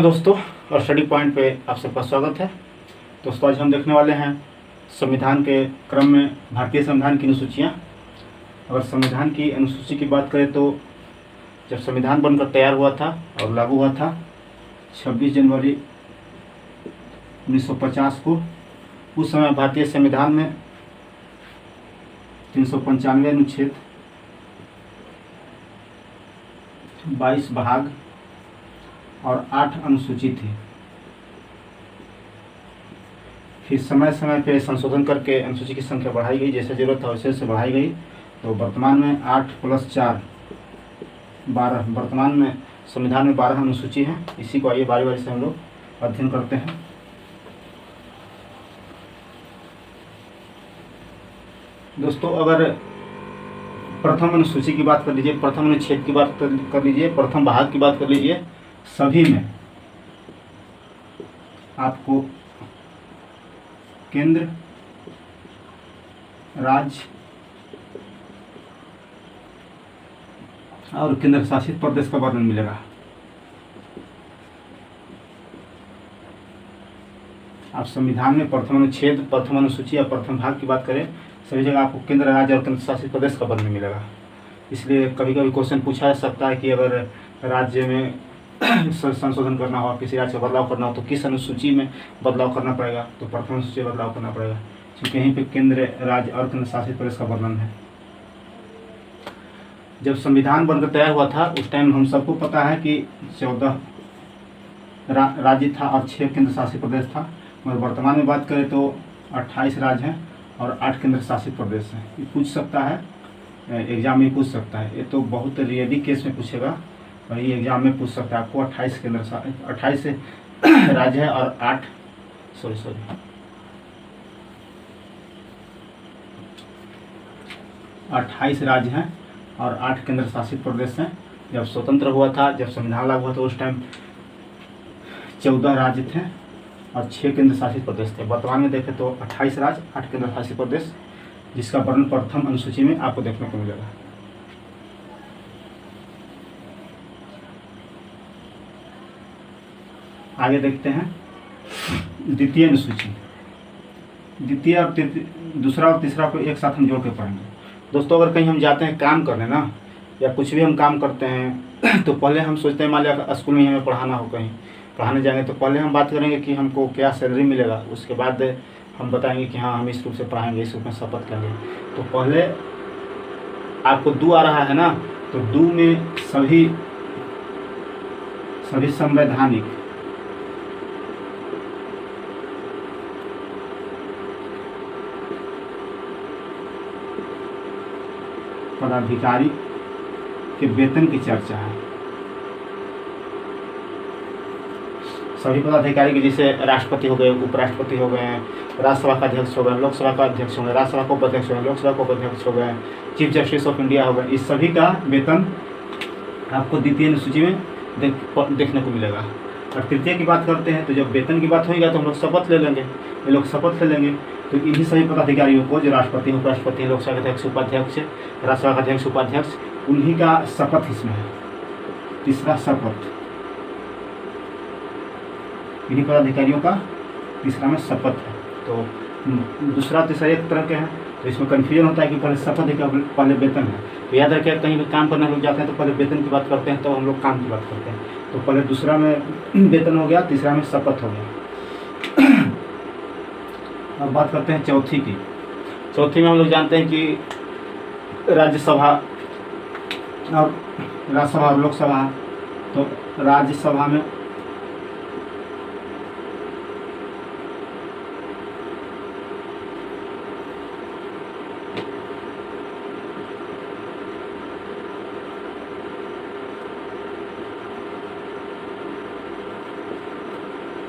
दोस्तों, और study point पे आप सबका स्वागत है। दोस्तों, आज हम देखने वाले हैं संविधान के क्रम में भारतीय संविधान की अनुसूचियाँ। अगर संविधान की अनुसूची की बात करें तो जब संविधान बनकर तैयार हुआ था और लागू हुआ था 26 जनवरी 1950 को, उस समय भारतीय संविधान में 395 अनुच्छेद, 22 भाग और 8 अनुसूची थी। फिर समय समय पे संशोधन करके अनुसूची की संख्या बढ़ाई गई, जैसे जरूरत था वैसे बढ़ाई गई। तो वर्तमान में 8 + 4 12, वर्तमान में संविधान में 12 अनुसूची हैं। इसी को आइए बारी बारी से हम लोग अध्ययन करते हैं। दोस्तों, अगर प्रथम अनुसूची की बात कर लीजिए, प्रथम अनुच्छेद की बात कर लीजिए, प्रथम भाग की बात कर लीजिए, सभी में आपको केंद्र, राज्य और केंद्र शासित प्रदेश का वर्णन मिलेगा। आप संविधान में प्रथम अनुच्छेद, प्रथम अनुसूची या प्रथम भाग की बात करें, सभी जगह आपको केंद्र, राज्य और केंद्र शासित प्रदेश का वर्णन मिलेगा। इसलिए कभी कभी क्वेश्चन पूछा जा सकता है कि अगर राज्य में संशोधन करना हो, किसी राज्य का बदलाव करना हो, तो किस अनुसूची में बदलाव करना पड़ेगा? तो प्रथम अनुसूची में बदलाव करना पड़ेगा, क्योंकि यहीं पे केंद्र, राज्य और केंद्र शासित प्रदेश का वर्णन है। जब संविधान बनकर तैयार हुआ था उस टाइम हम सबको पता है कि 14 राज्य था और 6 केंद्र शासित प्रदेश था। मगर वर्तमान में बात करें तो 28 राज्य हैं और 8 केंद्र शासित प्रदेश हैं। ये पूछ सकता है, एग्जाम में पूछ सकता है। ये तो बहुत रियली केस में पूछेगा और ये एग्जाम में पूछ सकता है आपको। 28 राज्य है और 28 राज्य हैं और 8 केंद्र शासित प्रदेश हैं। जब स्वतंत्र हुआ था, जब संविधान लागू हुआ था, उस टाइम 14 राज्य थे और 6 केंद्र शासित प्रदेश थे। वर्तमान में देखें तो 28 राज्य, 8 केंद्र शासित प्रदेश, जिसका वर्णन प्रथम अनुसूची में आपको देखने को मिलेगा। आगे देखते हैं द्वितीय अनुसूची। द्वितीय और दूसरा और तीसरा को एक साथ हम जोड़ के पढ़ेंगे। दोस्तों, अगर कहीं हम जाते हैं काम करने ना, या कुछ भी हम काम करते हैं तो पहले हम सोचते हैं, मान लिया स्कूल में हमें पढ़ाना हो, कहीं पढ़ाने जाएंगे तो पहले हम बात करेंगे कि हमको क्या सैलरी मिलेगा। उसके बाद हम बताएंगे कि हाँ, हम इस रूप से पढ़ाएंगे, इस रूप में शपथ करेंगे। तो पहले आपको दू आ रहा है ना, तो दू में सभी संवैधानिक पदाधिकारी के वेतन की चर्चा है। सभी पदाधिकारी के, जैसे राष्ट्रपति हो गए, उपराष्ट्रपति हो गए, राज्यसभा का अध्यक्ष हो गए, लोकसभा का अध्यक्ष हो गए, राज्यसभा को उपाध्यक्ष हो गए, लोकसभा को उपाध्यक्ष हो गए, चीफ जस्टिस ऑफ इंडिया हो गए, इस सभी का वेतन आपको द्वितीय अनुसूची में देखने को मिलेगा। और तृतीय की बात करते हैं तो जब वेतन की बात होगी तो हम लोग शपथ ले लेंगे। ये लोग शपथ ले लेंगे तो इन्हीं सभी पदाधिकारियों को, जो राष्ट्रपति, उपराष्ट्रपति, लोकसभा के अध्यक्ष, उपाध्यक्ष, राज्यसभा का अध्यक्ष, उपाध्यक्ष, उन्हीं का शपथ इसमें है। तीसरा शपथ, इन्हीं पदाधिकारियों का तीसरा में शपथ है। तो दूसरा तीसरा एक तरह के हैं, तो इसमें कन्फ्यूजन होता है कि पहले शपथ है, पहले वेतन है। तो याद रखिए, कहीं भी काम करने लोग जाते हैं तो पहले वेतन की बात करते हैं, तो हम लोग काम की बात करते हैं। तो पहले दूसरा में वेतन हो गया, तीसरा में शपथ हो गया। अब बात करते हैं चौथी की। चौथी में हम लोग जानते हैं कि राज्यसभा और लोकसभा। तो राज्यसभा में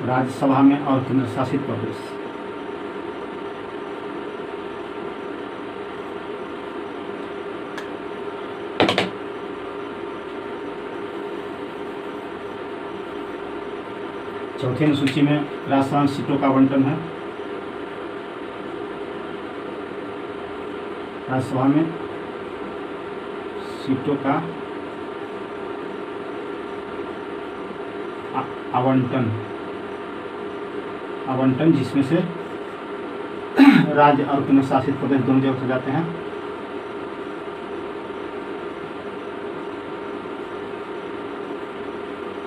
राज्यसभा में और केंद्र शासित प्रदेश। चौथे अनुसूची में राज्यसभा सीटों का आवंटन है। राज्यसभा में सीटों का आवंटन आवंटन जिसमें से राज्य और केंद्र शासित प्रदेश दोनों जगह से जाते हैं।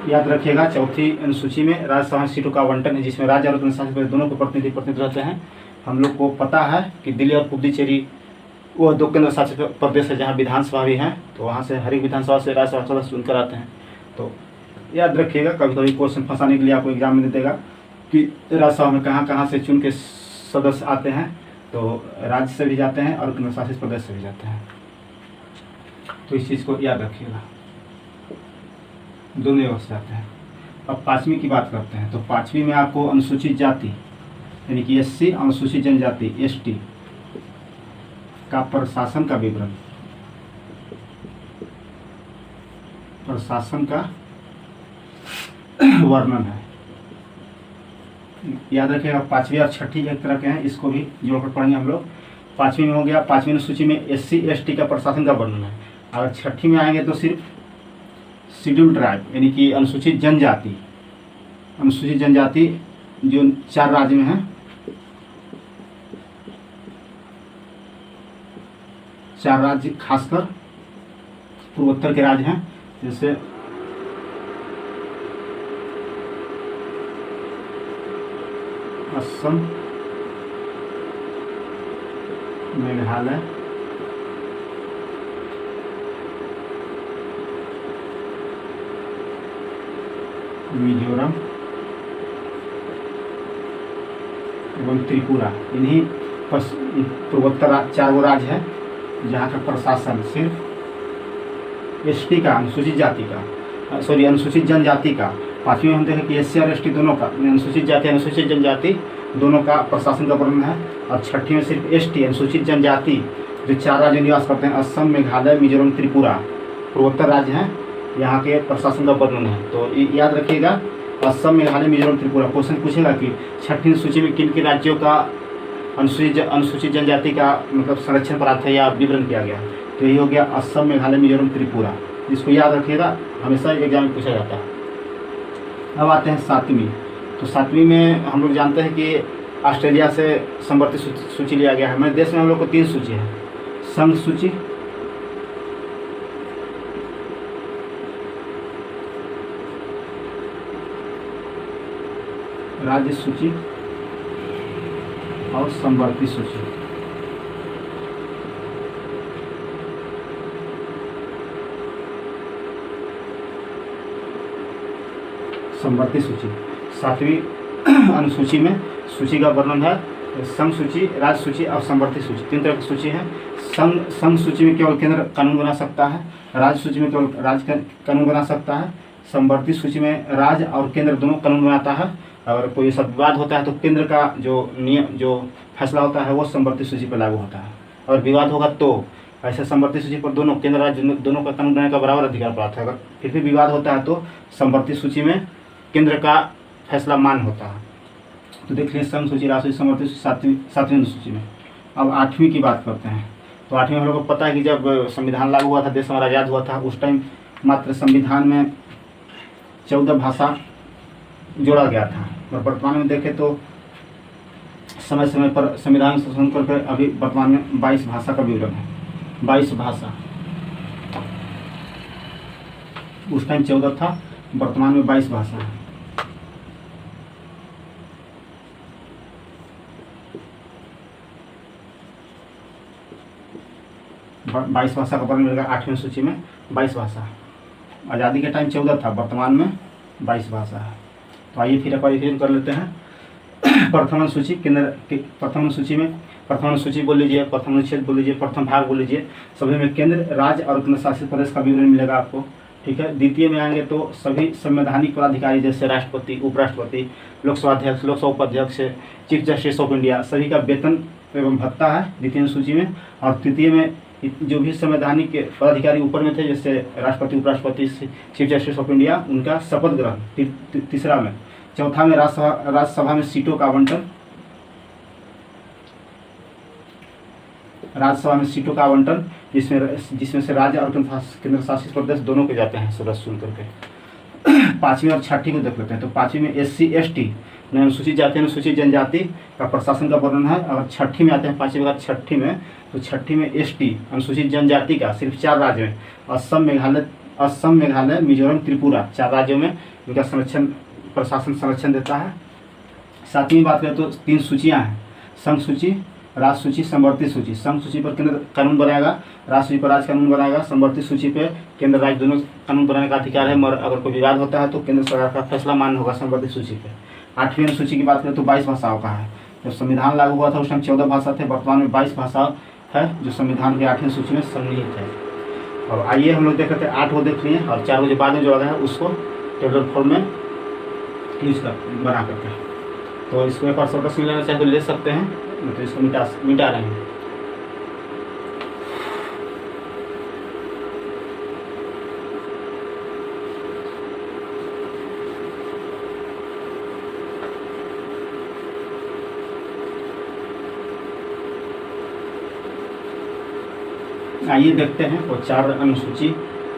याद रखिएगा चौथी अनुसूची में राज्यसभा सीटों का आवंटन है जिसमें राज्य और केंद्र शासित प्रदेश दोनों के प्रतिनिधि रहते हैं। हम लोग को पता है कि दिल्ली और पुडुचेरी वो 2 केंद्र शासित प्रदेश है जहाँ विधानसभा भी है, तो वहाँ से हर एक विधानसभा से राज्यसभा सदस्य चुनकर आते हैं। तो याद रखिएगा, कभी कभी क्वेश्चन फंसाने के लिए आपको एग्जाम में दे देगा कि राज्यसभा में कहाँ कहाँ से चुन के सदस्य आते हैं, तो राज्य से भी जाते हैं और केंद्र शासित प्रदेश से भी जाते हैं। तो इस चीज़ को याद रखिएगा, दोनों जगह से जाते हैं। अब 5वीं की बात करते हैं। तो 5वीं में आपको अनुसूचित जाति यानी कि SC, अनुसूचित जनजाति ST का प्रशासन का विवरण, प्रशासन का वर्णन है। याद रखिएगा 5वीं और 6ठी एक तरह के हैं, इसको भी जोड़कर पढ़ेंगे हम लोग। 5वीं में हो गया, 5वीं अनुसूची में SC ST का प्रशासन का वर्णन है। और 6ठी में आएंगे तो सिर्फ शेड्यूल्ड ट्राइब यानी कि अनुसूचित जनजाति, अनुसूचित जनजाति जो 4 राज्य में है, 4 राज्य खासकर पूर्वोत्तर के राज्य हैं, जैसे असम, मेघालय, मिजोरम एवं त्रिपुरा। इन्हीं पूर्वोत्तर 4 राज्य है जहाँ का प्रशासन सिर्फ ST का, अनुसूचित जाति का, अनुसूचित जनजाति का। 5वीं में हम देखें कि SC और ST दोनों का, अनुसूचित जाति अनुसूचित जनजाति दोनों का प्रशासन का वर्णन है। और 6ठी में सिर्फ ST अनुसूचित जनजाति जो 4 राज्य निवास करते हैं, असम, मेघालय, मिजोरम, त्रिपुरा, पूर्वोत्तर राज्य हैं, यहाँ के प्रशासन का वर्णन है। तो याद रखिएगा असम, मेघालय, मिजोरम, त्रिपुरा। क्वेश्चन पूछेगा कि 6ठी सूची में किन किन राज्यों का अनुसूचित जनजाति का मतलब संरक्षण प्राप्त है या विवरण किया गया। तो यही हो गया असम, मेघालय, मिजोरम, त्रिपुरा। इसको याद रखिएगा, हमेशा एग्जाम में पूछा जाता है। अब आते हैं 7वीं। तो 7वीं में हम लोग जानते हैं कि ऑस्ट्रेलिया से संवर्ती सूची लिया गया है। हमारे देश में हम लोग को 3 सूची है, संघ सूची, राज्य सूची और संवर्ती सूची। संवर्ती सूची 7वीं अनुसूची में सूची का वर्णन है। संघ सूची, राज्य सूची और संवर्ती सूची 3 तरह की सूची है। संघ सूची में केवल केंद्र कानून बना सकता है, राज्य सूची में केवल राज्य कानून बना सकता है, संवर्ती सूची में राज्य और केंद्र दोनों कानून बनाता है। अगर कोई सब विवाद होता है तो केंद्र का जो नियम, जो फैसला होता है वो संवर्ती सूची पर लागू होता है। अगर विवाद होगा तो ऐसे संवर्ती सूची पर दोनों केंद्र राज्य दोनों का कानून बनाने का बराबर अधिकार प्राप्त है। अगर फिर भी विवाद होता है तो संवर्ती सूची में केंद्र का फैसला मान होता है। तो देख लीजिए संघ सूची, राज्य सूची, संवर्ती सूची 7वीं अनुसूची में। अब 8वीं की बात करते हैं। तो 8वीं हम लोग को पता है कि जब संविधान लागू हुआ था, देश हमारा आज़ाद हुआ था, उस टाइम मात्र संविधान में 14 भाषा जोड़ा गया था। और वर्तमान में देखें तो समय समय पर संविधान संशोधन करके अभी वर्तमान में 22 भाषा का विवरण है। 22 भाषा, उस टाइम 14 था, वर्तमान में 22 भाषा है। बाईस भाषा का वर्णन मिलेगा 8वीं सूची में। 22 भाषा, आज़ादी के टाइम 14 था, वर्तमान में 22 भाषा है। तो आइए फिर क्वालिफिकेशन कर लेते हैं। प्रथम अनुसूची, केंद्र के प्रथम अनुसूची में प्रथम अनुसूची बोल लीजिए, प्रथम अनुच्छेद बोल लीजिए, प्रथम भाग बोल लीजिए, सभी में केंद्र, राज्य और केंद्र शासित प्रदेश का विवरण मिलेगा आपको। ठीक है। द्वितीय में आएंगे तो सभी संवैधानिक पदाधिकारी जैसे राष्ट्रपति, उपराष्ट्रपति, लोकसभा अध्यक्ष, लोकसभा उपाध्यक्ष, चीफ जस्टिस ऑफ इंडिया, सभी का वेतन एवं भत्ता है द्वितीय अनुसूची में। और तृतीय में जो भी संवैधानिक पदाधिकारी ऊपर में थे जैसे राष्ट्रपति, उपराष्ट्रपति, चीफ जस्टिस ऑफ इंडिया, उनका शपथ ग्रहण तीसरा में। चौथा में राज्यसभा में सीटों का आवंटन, राज्यसभा में सीटों का आवंटन जिसमें से राज्य और केंद्र शासित प्रदेश दोनों के जाते हैं सदस्य चुन करके। पाँचवीं और छठी को देख लेते हैं। तो पाँचवीं में SC/ST अनुसूचित जाति अनुसूचित जनजाति का प्रशासन का वर्णन है। अगर छठी में आते हैं, पाँचवीं के बाद छठी में, तो छठी में ST अनुसूचित जनजाति का सिर्फ 4 राज्यों में असम, मेघालय, मिजोरम, त्रिपुरा, 4 राज्यों में इनका प्रशासन संरक्षण देता है। सातवीं बात करें तो 3 सूचियाँ हैं, संघ सूची, राज्य सूची, समवर्ती सूची। संघ सूची पर केंद्र कानून बनाएगा, राज्य सूची पर राज्य कानून बनाएगा, समवर्ती सूची पे केंद्र राज्य दोनों कानून बनाने का अधिकार है। मगर अगर कोई विवाद होता है तो केंद्र सरकार का फैसला मान्य होगा समवर्ती सूची पे। 8वीं अनुसूची की बात करें तो 22 भाषाओं का है। जब संविधान लागू हुआ था उस टाइम 14 भाषा थे, वर्तमान में 22 भाषा है जो संविधान की 8वीं सूची में सम्मिलित है। और आइए हम लोग देख लेते हैं, 8 वो देख लिए और 4 जो बाद में जो आ गया है उसको टेबलर फॉर्म में यूज कर बना करके। तो इसको एक बार शॉर्टकट लेना चाहे तो ले सकते हैं, तो इसको मिटा रहे हैं। आइए देखते हैं वो 4 अनुसूची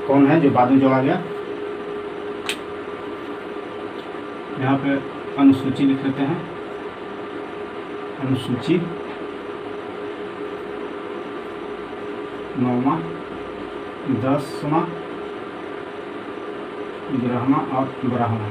कौन है जो बाद में जोड़ा गया। यहाँ पे अनुसूची लिख लेते हैं, अनुसूची 9वां, 10वां, 11वां और 12वां।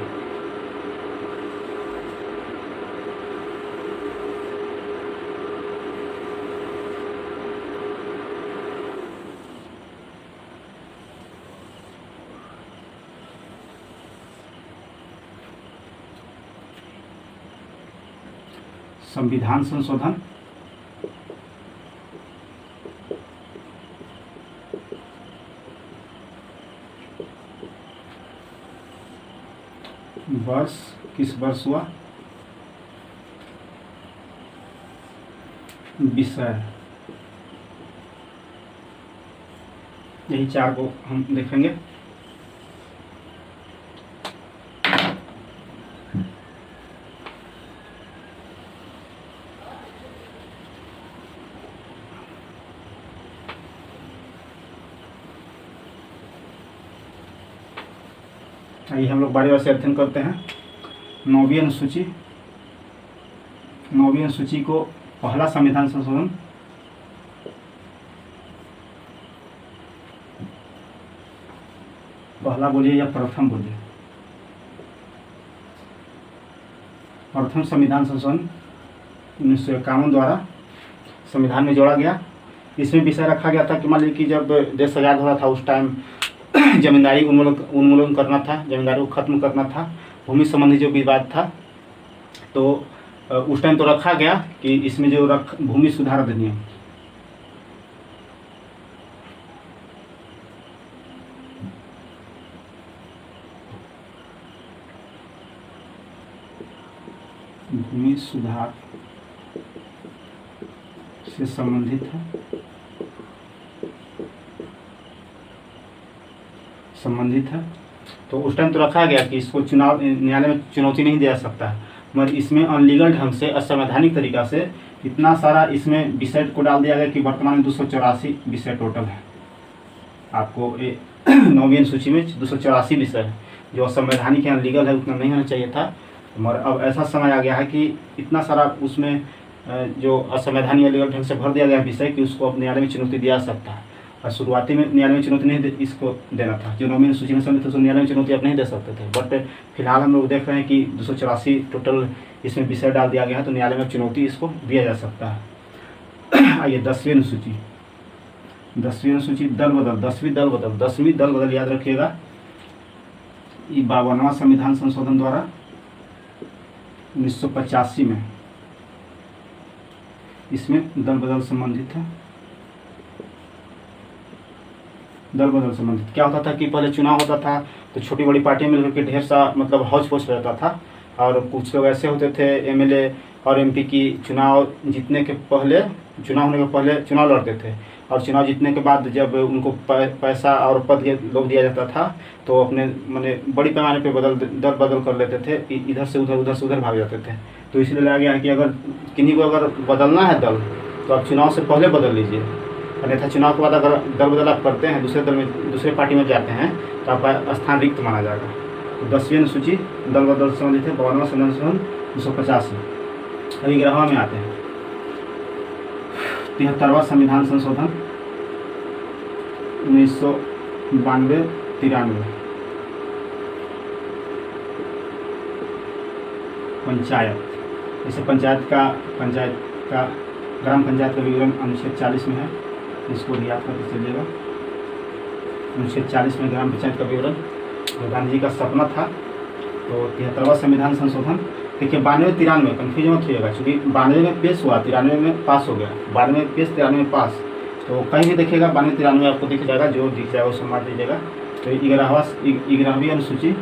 संविधान संशोधन, वर्ष किस वर्ष हुआ, विषय, यही 4 को हम देखेंगे। आइए हम लोग बारी बारी से अध्ययन करते हैं। 9वीं अनुसूची, 9वीं अनुसूची को पहला संविधान संशोधन, पहला बोलिए या प्रथम बोलिए, प्रथम संविधान संशोधन 1951 द्वारा संविधान में जोड़ा गया। इसमें विषय रखा गया था कि मान लीजिए कि जब देश आज़ाद हो रहा था उस टाइम जमींदारी उन्मूलन करना था, जमींदारी को खत्म करना था, भूमि संबंधी जो विवाद था, तो उस टाइम तो रखा गया कि इसमें जो भूमि सुधार अधिनियम, भूमि सुधार से संबंधित है, तो उस टाइम तो रखा गया कि इसको चुनाव न्यायालय में चुनौती नहीं दिया सकता है। मगर इसमें अनलीगल ढंग से, असंवैधानिक तरीका से इतना सारा इसमें विषय को डाल दिया गया कि वर्तमान में 284 विषय टोटल है। आपको 9वीं अनुसूची में 284 विषय है जो असंवैधानिक है, अनलीगल है, उतना नहीं होना चाहिए था। मगर अब ऐसा समय आ गया है कि इतना सारा उसमें जो असंवैधानिक अनलीगल ढंग से भर दिया गया विषय कि उसको अब न्यायालय में चुनौती दिया सकता है। और शुरुआती में न्यायालय में चुनौती नहीं इसको देना था, जो 9वीं अनुसूची में सम्मिलित थे, तो न्यायालय में चुनौती आप नहीं दे सकते थे। बट फिलहाल हम लोग देख रहे हैं कि 284 टोटल इसमें विषय डाल दिया गया है, तो न्यायालय में चुनौती इसको दिया जा सकता है। आइए 10वीं अनुसूची, 10वीं अनुसूची दल बदल, 10वीं दल बदल याद रखिएगा। ये 52वां संविधान संशोधन द्वारा 1985 में इसमें दल बदल संबंधित है। दल बदल संबंधित क्या होता था कि पहले चुनाव होता था तो छोटी बड़ी पार्टियां मिलकर के ढेर सा मतलब हौच पौच रहता था, और कुछ लोग ऐसे होते थे एमएलए और एमपी की चुनाव जीतने के पहले, चुनाव होने के पहले चुनाव लड़ते थे, और चुनाव जीतने के बाद जब उनको पैसा और पद लोग दिया जाता था तो अपने माने बड़ी पैमाने पे दल बदल कर लेते थे, इधर से उधर भाग जाते थे। तो इसलिए लगा गया कि अगर किन्हीं को अगर बदलना है दल तो आप चुनाव से पहले बदल लीजिए, अन्यथा चुनाव के बाद अगर दल बदल आप करते हैं, दूसरे पार्टी में जाते हैं तो आपका स्थान रिक्त माना जाएगा। तो 10वीं अनुसूची दल बदल संबंधित है। 52वां संविधान संशोधन 1985। अभी 11वां में आते हैं। 73वां संविधान संशोधन 1992-93। पंचायत, जैसे पंचायत का ग्राम पंचायत का विवरण अनुच्छेद 40 में है, इसको याद करके चलिएगा। अनुच्छेद 40 में ग्राम पंचायत का विवरण, गांधी जी का सपना था। तो 73वां संविधान संशोधन, देखिए 92-93 कन्फ्यूज मत होइएगा, चूँकि 92 में पेश हुआ, 93 में पास हो गया। 92 में पेश, 93 में पास, तो कहीं भी देखिएगा 92-93 आपको दिख जाएगा, जो दिख जाएगा उसको मार दीजिएगा। तो 11वीं अनुसूची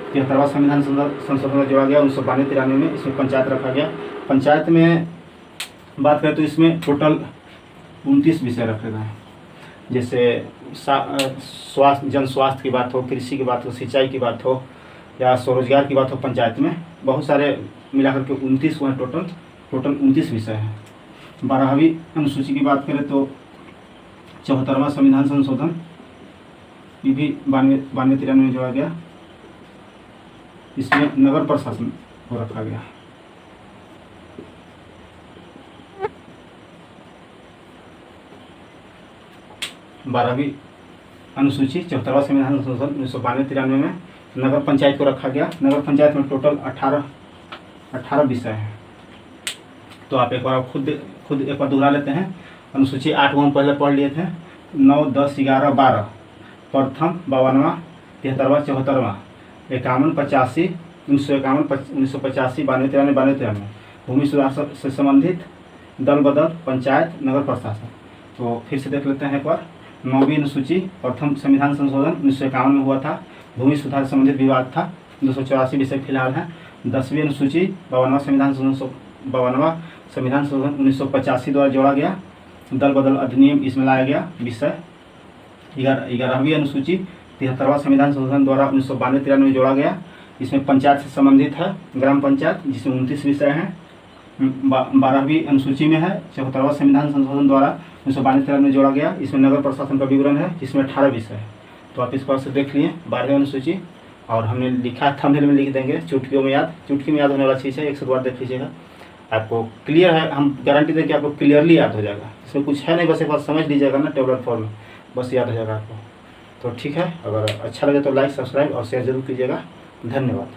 73वां संविधान संशोधन जोड़ा गया 1992-93 में। इसमें पंचायत रखा गया। पंचायत में बात करें तो इसमें टोटल 29 विषय रखे गए हैं, जैसे स्वास्थ्य, जन स्वास्थ्य की बात हो, कृषि की बात हो, सिंचाई की बात हो या स्वरोजगार की बात हो। पंचायत में बहुत सारे मिलाकर के 29 हुए, टोटल 29 विषय हैं। 12वीं अनुसूची की बात करें तो 74वां संविधान संशोधन, ये भी 92-93 में जोड़ा गया। इसमें नगर प्रशासन को रखा गया। बारहवीं अनुसूची 74वां संविधान संशोधन 1992-93 में नगर पंचायत को रखा गया। नगर पंचायत में टोटल 18 विषय हैं। तो आप एक बार खुद एक बार दोहरा लेते हैं। अनुसूची 8 को हम पहले पढ़ लिए थे, 9, 10, 11, 12, प्रथम 52वां, 73वां, 74वां, 51, 85, 1951, 1985, 92-93, भूमि सुधार से संबंधित, दल बदल, पंचायत, नगर प्रशासन। तो फिर से देख लेते हैं एक बार। 9वीं अनुसूची प्रथम संविधान संशोधन 1951 में हुआ था, भूमि सुधार से संबंधित विवाद था, 284 विषय फिलहाल हैं। 10वीं अनुसूची 52वां संविधान संशोधन 1985 द्वारा जोड़ा गया, दल बदल अधिनियम इसमें लाया गया विषय। 11वीं अनुसूची 73वां संविधान संशोधन द्वारा 1992-93 में जोड़ा गया। इसमें पंचायत से संबंधित है, ग्राम पंचायत, जिसमें 29 विषय हैं। 12वीं अनुसूची में है 74वां संविधान संशोधन द्वारा 1992-93 में जोड़ा गया। इसमें नगर प्रशासन का विवरण है, जिसमें 18 विषय है। तो आप इस बार से देख लिए 12वीं अनुसूची, और हमने लिखा थंबनेल में लिख देंगे, चुटकियों में याद होने वाला चीज़ है। 100 बार देख लीजिएगा, आपको क्लियर है, हम गारंटी दें कि आपको क्लियरली याद हो जाएगा। इसमें कुछ है नहीं, बस एक बार समझ लीजिएगा ना, टेबलर फॉर्म में बस याद हो जाएगा आपको। तो ठीक है, अगर अच्छा लगे तो लाइक, सब्सक्राइब और शेयर जरूर कीजिएगा। धन्यवाद।